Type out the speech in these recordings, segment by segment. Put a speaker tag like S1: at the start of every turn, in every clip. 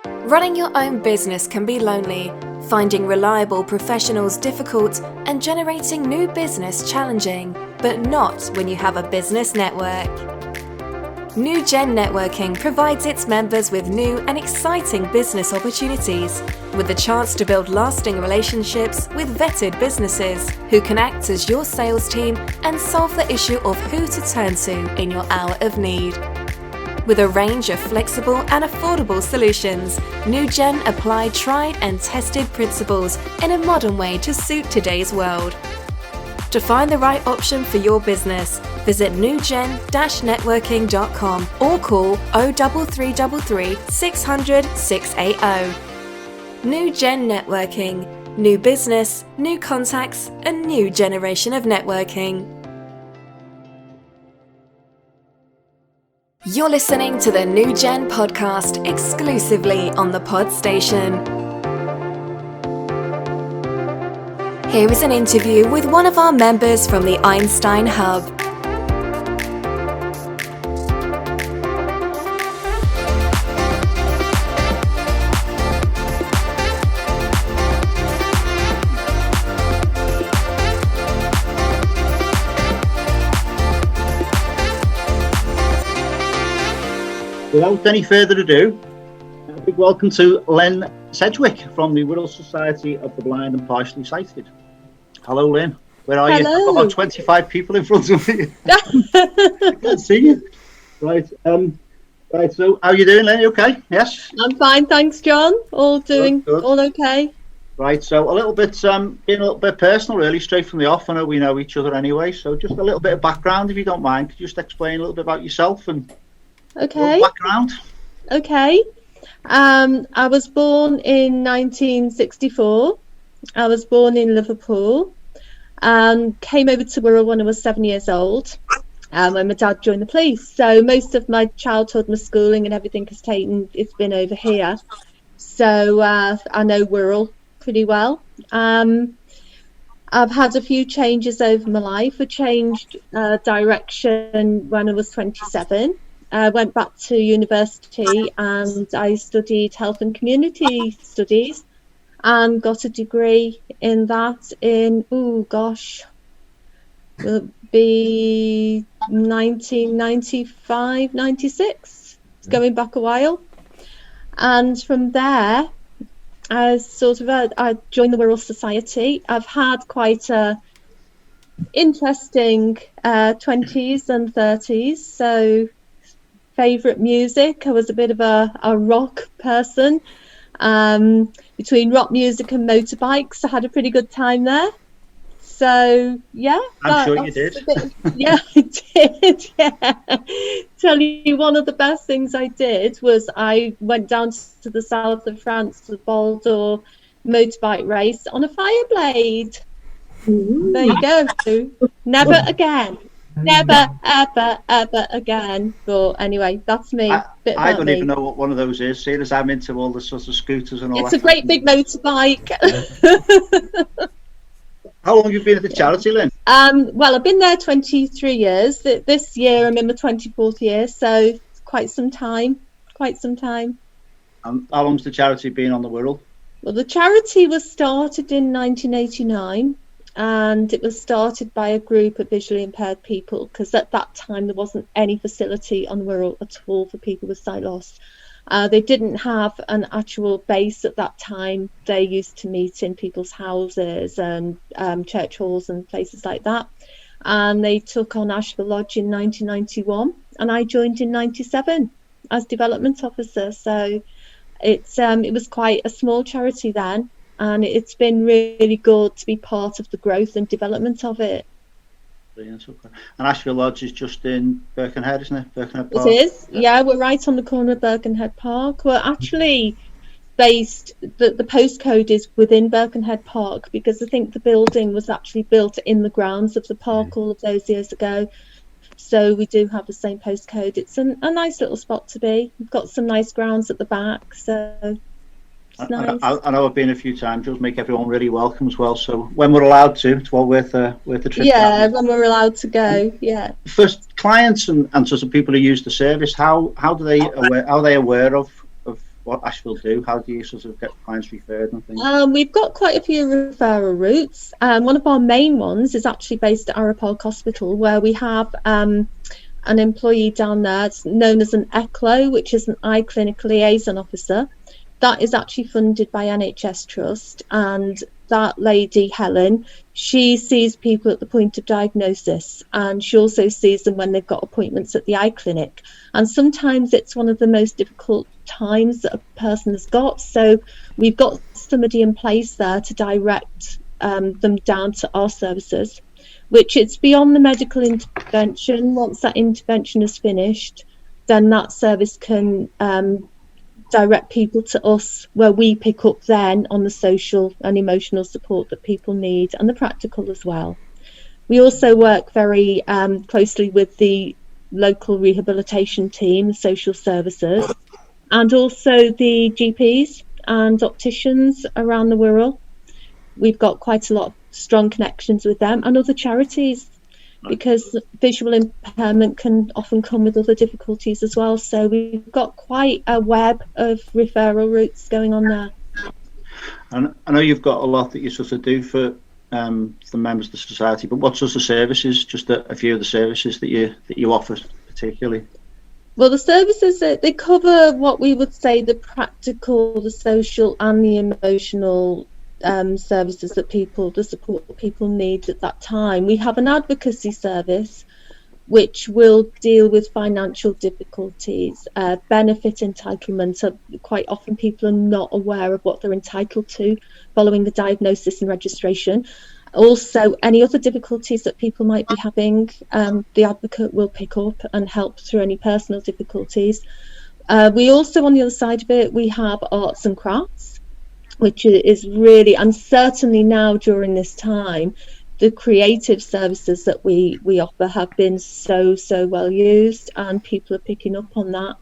S1: Running your own business can be lonely, finding reliable professionals difficult, and generating new business challenging, but not when you have a business network. NewGen Networking provides its members with new and exciting business opportunities, with the chance to build lasting relationships with vetted businesses who can act as your sales team and solve the issue of who to turn to in your hour of need. With a range of flexible and affordable solutions, NewGen apply tried and tested principles in a modern way to suit today's world. To find the right option for your business, visit newgen-networking.com or call 03333 600 680. NewGen Networking. New business, new contacts, a new generation of networking. You're listening to the NewGen podcast exclusively on the Pod Station. Here is an interview with one of our members from the Einstein Hub.
S2: Without any further ado, a big welcome to Lynne Sedgwick from the Wirral Society of the Blind and Partially Sighted. Hello, Lynne. Where are you? I've got about 25 people in front of me. I can't see you. Right. Right. So, how are you doing, Lynne? You okay? Yes.
S3: I'm fine, thanks, John. All doing,
S2: good.
S3: All okay.
S2: Right. So, a little bit, being a little bit personal, really, straight from the off. I know we know each other anyway. So, just a little bit of background, if you don't mind. Could you just explain a little bit about yourself and
S3: your
S2: background?
S3: Okay. I was born in 1964. I was born in Liverpool and came over to Wirral when I was 7 years old, when my dad joined the police. So most of my childhood, my schooling and everything it's been over here. So I know Wirral pretty well. I've had a few changes over my life. I changed direction when I was 27. I went back to university and I studied health and community studies and got a degree in that in, will be 1995, 96. It's going back a while. And from there, I joined the Wirral Society. I've had quite a interesting 20s and 30s. So favourite music, I was a bit of a rock person. Between rock music and motorbikes, I had a pretty good time there. So yeah,
S2: I'm sure you did.
S3: Yeah, I did. Yeah. Tell you, one of the best things I did was I went down to the south of France to the Bordeaux motorbike race on a Fireblade. Ooh. There you go. Never again. Never, ever, ever again. But anyway, that's me.
S2: I don't even know what one of those is, seeing as I'm into all the sorts of scooters and all that.
S3: It's a great big motorbike.
S2: How long have you been at the charity, Lynne?
S3: Well, I've been there 23 years. This year I'm in my 24th year, so quite some time.
S2: How long's the charity been on the Wirral?
S3: Well, the charity was started in 1989. And it was started by a group of visually impaired people, because at that time there wasn't any facility on the Wirral at all for people with sight loss. They didn't have an actual base at that time. They used to meet in people's houses and church halls and places like that. And they took on Asheville Lodge in 1991, and I joined in 97 as development officer. So it was quite a small charity then. And it's been really good to be part of the growth and development of it.
S2: Brilliant. Okay. And Asheville Lodge is just in Birkenhead, isn't it? Birkenhead Park.
S3: It is. Yeah, we're right on the corner of Birkenhead Park. We're actually based, the postcode is within Birkenhead Park, because I think the building was actually built in the grounds of the park all of those years ago. So we do have the same postcode. It's a nice little spot to be. We've got some nice grounds at the back. So nice.
S2: I know I've been a few times. It'll make everyone really welcome as well. So when we're allowed to, it's well worth the trip.
S3: Yeah, when we're allowed to go. Yeah.
S2: For clients and sort of people who use the service, how are they aware of what Asheville do? How do you sort of get clients referred and things?
S3: We've got quite a few referral routes. One of our main ones is actually based at Wirral Park Hospital, where we have an employee down there. It's known as an ECLO, which is an eye clinic liaison officer. That is actually funded by NHS Trust, and that lady, Helen, she sees people at the point of diagnosis, and she also sees them when they've got appointments at the eye clinic. And sometimes it's one of the most difficult times that a person has got. So we've got somebody in place there to direct them down to our services, which it's beyond the medical intervention. Once that intervention is finished, then that service can direct people to us, where we pick up then on the social and emotional support that people need, and the practical as well. We also work very closely with the local rehabilitation team, social services, and also the GPs and opticians around the Wirral. We've got quite a lot of strong connections with them, and other charities, because visual impairment can often come with other difficulties as well. So we've got quite a web of referral routes going on there.
S2: And I know you've got a lot that you sort of do for the members of the society, but what sorts of services, just a few of the services that you offer particularly?
S3: Well, the services, they cover what we would say the practical, the social and the emotional services that the support that people need at that time. We have an advocacy service which will deal with financial difficulties, benefit entitlement. Quite often people are not aware of what they're entitled to following the diagnosis and registration. Also, any other difficulties that people might be having, the advocate will pick up and help through any personal difficulties. We also, on the other side of it, we have arts and crafts, which is really, and certainly now during this time, the creative services that we offer have been so well used, and people are picking up on that.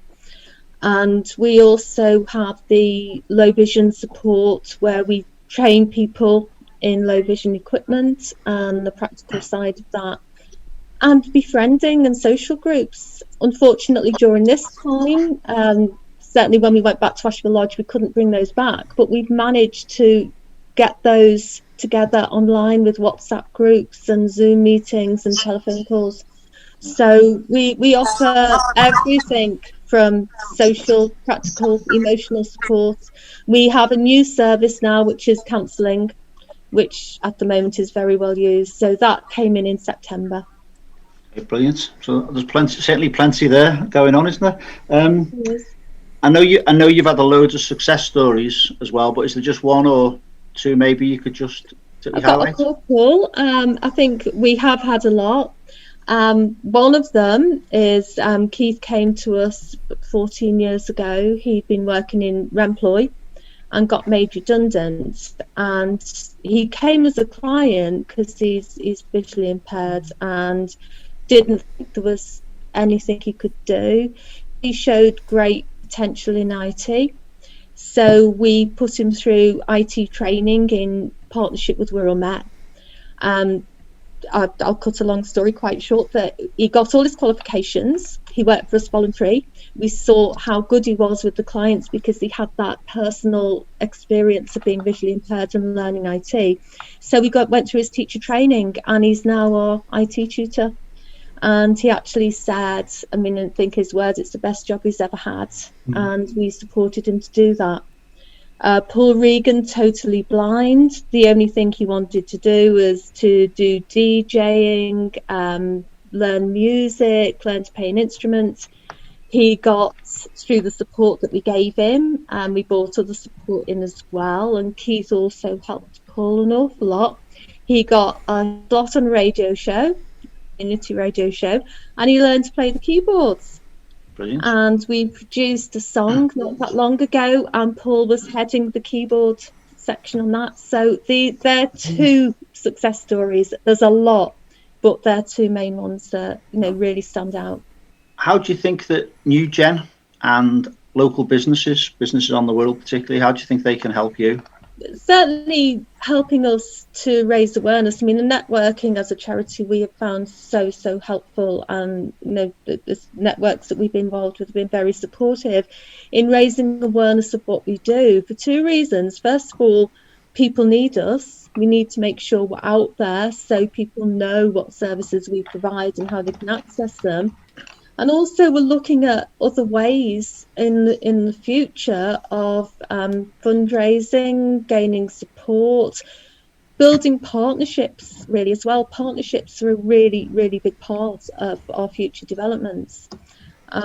S3: And we also have the low vision support, where we train people in low vision equipment and the practical side of that, and befriending and social groups. Unfortunately, during this time, certainly when we went back to Asheville Lodge, we couldn't bring those back, but we've managed to get those together online with WhatsApp groups and Zoom meetings and telephone calls. So we offer everything from social, practical, emotional support. We have a new service now, which is counselling, which at the moment is very well used. So that came in September.
S2: Okay, brilliant. So there's certainly plenty there going on, isn't there?
S3: Yes.
S2: I know you've had a loads of success stories as well, but is there just one or two maybe you could just highlight?
S3: I've got a couple. I think we have had a lot. One of them is Keith came to us 14 years ago. He'd been working in Remploy and got made redundant, and he came as a client because he's visually impaired and didn't think there was anything he could do. He showed great potential in IT, so we put him through IT training in partnership with Wirral Met. I'll cut a long story quite short, that he got all his qualifications. He worked for us voluntary. We saw how good he was with the clients because he had that personal experience of being visually impaired and learning IT. So we went through his teacher training, and he's now our IT tutor. And he actually said, I think his words, it's the best job he's ever had. And we supported him to do that. Paul Regan, totally blind. The only thing he wanted to do was to do DJing, learn music, learn to play an instrument. He got through the support that we gave him, and we brought other support in as well. And Keith also helped Paul an awful lot. He got a slot on a radio show, community radio show, and he learned to play the keyboards.
S2: Brilliant.
S3: And we produced a song not that long ago, and Paul was heading the keyboard section on that. So they're two success stories. There's a lot, but they're two main ones that really stand out.
S2: How do you think that NewGen and local businesses on the Wirral particularly, how do you think they can help you
S3: certainly helping us to raise awareness. I mean, the networking as a charity we have found so helpful, and the networks that we've been involved with have been very supportive in raising awareness of what we do for two reasons. First of all, people need us. We need to make sure we're out there so people know what services we provide and how they can access them. And also we're looking at other ways in the future of fundraising, gaining support, building partnerships really as well. Partnerships are a really big part of our future developments.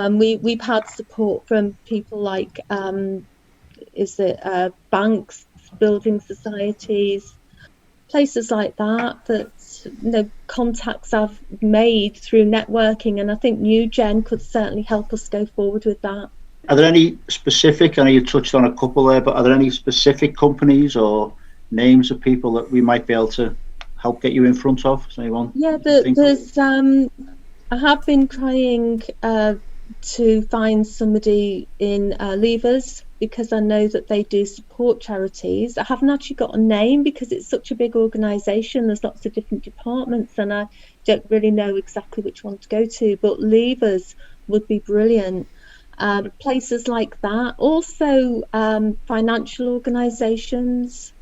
S3: We've had support from people like banks, building societies, places like that contacts I've made through networking, and I think NewGen could certainly help us go forward with that.
S2: Are there any specific, I know you touched on a couple there, but are there any specific companies or names of people that we might be able to help get you in front of? Is anyone?
S3: Yeah, there's I have been trying to find somebody in Levers, because I know that they do support charities. I haven't actually got a name because it's such a big organisation. There's lots of different departments and I don't really know exactly which one to go to, but Levers would be brilliant. Places like that. Also financial organisations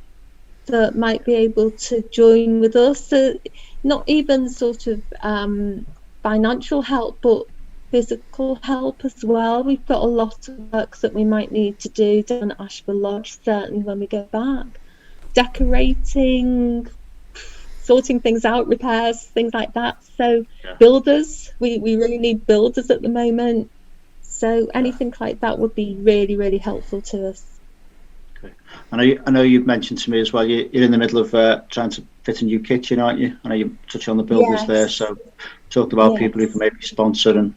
S3: that might be able to join with us. Not even sort of financial help, but physical help as well. We've got a lot of work that we might need to do down at Ashford Lodge, certainly when we go back. Decorating, sorting things out, repairs, things like that. So builders, we really need builders at the moment. So anything like that would be really helpful to us.
S2: Okay. I know you've mentioned to me as well, you're in the middle of trying to fit a new kitchen, aren't you? I know you touched on the builders there, so talked about people who can maybe sponsor and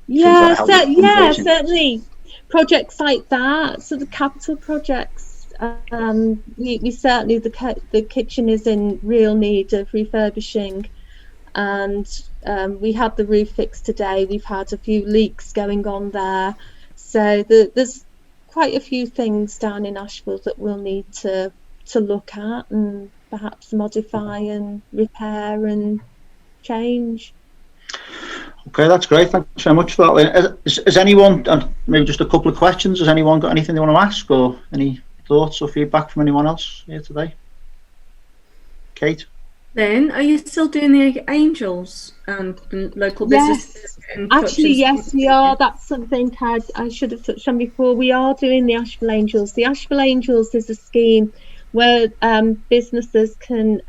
S3: certainly projects like that. So the capital projects, we certainly, the kitchen is in real need of refurbishing, and we had the roof fixed today. We've had a few leaks going on there, so there's quite a few things down in Ashfield that we'll need to look at and perhaps modify and repair and change.
S2: Okay, that's great. Thanks very much for that. Has anyone, maybe just a couple of questions, has anyone got anything they want to ask, or any thoughts or feedback from anyone else here today? Kate?
S4: Lynn, are you still doing the Angels local businesses?
S3: Actually, yes, we are. That's something I should have touched on before. We are doing the Ashfield Angels. The Ashfield Angels is a scheme where businesses can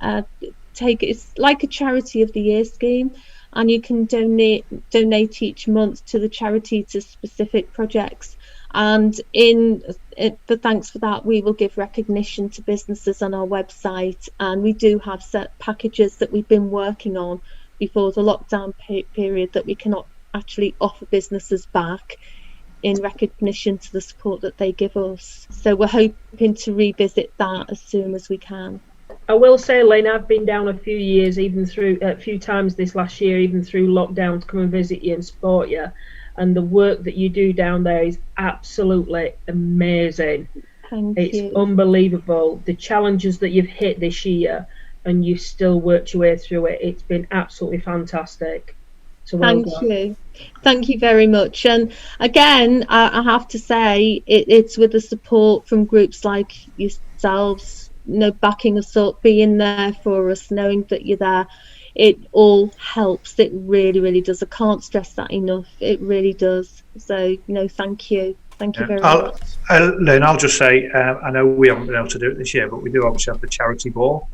S3: it's like a charity of the year scheme, and you can donate each month to the charity to specific projects. And for thanks for that, we will give recognition to businesses on our website, and we do have set packages that we've been working on before the lockdown period that we cannot actually offer businesses back in recognition to the support that they give us. So we're hoping to revisit that as soon as we can.
S5: I will say, Lynne, I've been down a few years, even through a few times this last year, even through lockdown, to come and visit you and support you. And the work that you do down there is absolutely amazing.
S3: It's
S5: unbelievable. The challenges that you've hit this year, and you still worked your way through it. It's been absolutely fantastic. So well done.
S3: Thank you very much. And again, I have to say, it's with the support from groups like yourselves, backing us up, being there for us, knowing that you're there. It all helps. It really does. I can't stress that enough. It really does. So, thank you. Thank you very much.
S6: Lynne, I'll just say, I know we haven't been able to do it this year, but we do obviously have the charity ball.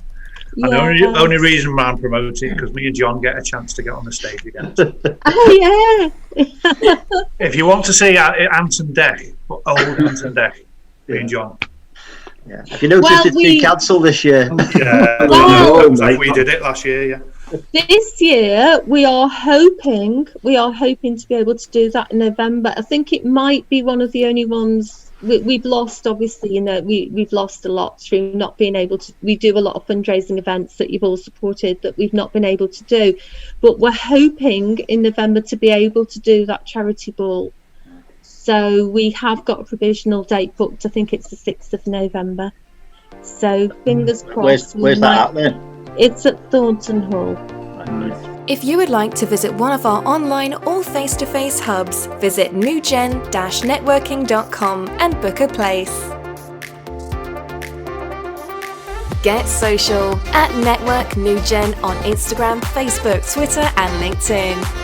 S6: And the only reason I'm promoting it because me and John get a chance to get on the stage again.
S3: Oh, yeah.
S6: If you want to see Anton Deck, old Anton Deck, me and John.
S2: Yeah. Have you noticed it's been cancelled this year?
S6: Yeah, we did it last year, yeah.
S3: This year we are hoping to be able to do that in November. I think it might be one of the only ones we've lost. Obviously, we've lost a lot through not being able to. We do a lot of fundraising events that you've all supported that we've not been able to do, but we're hoping in November to be able to do that charity ball. So we have got a provisional date booked. I think it's the 6th of November. So fingers crossed.
S2: Where's that at then?
S3: It's at Thornton Hall.
S1: If you would like to visit one of our online or face-to-face hubs, visit newgen-networking.com and book a place. Get social at Network NewGen on Instagram, Facebook, Twitter and LinkedIn.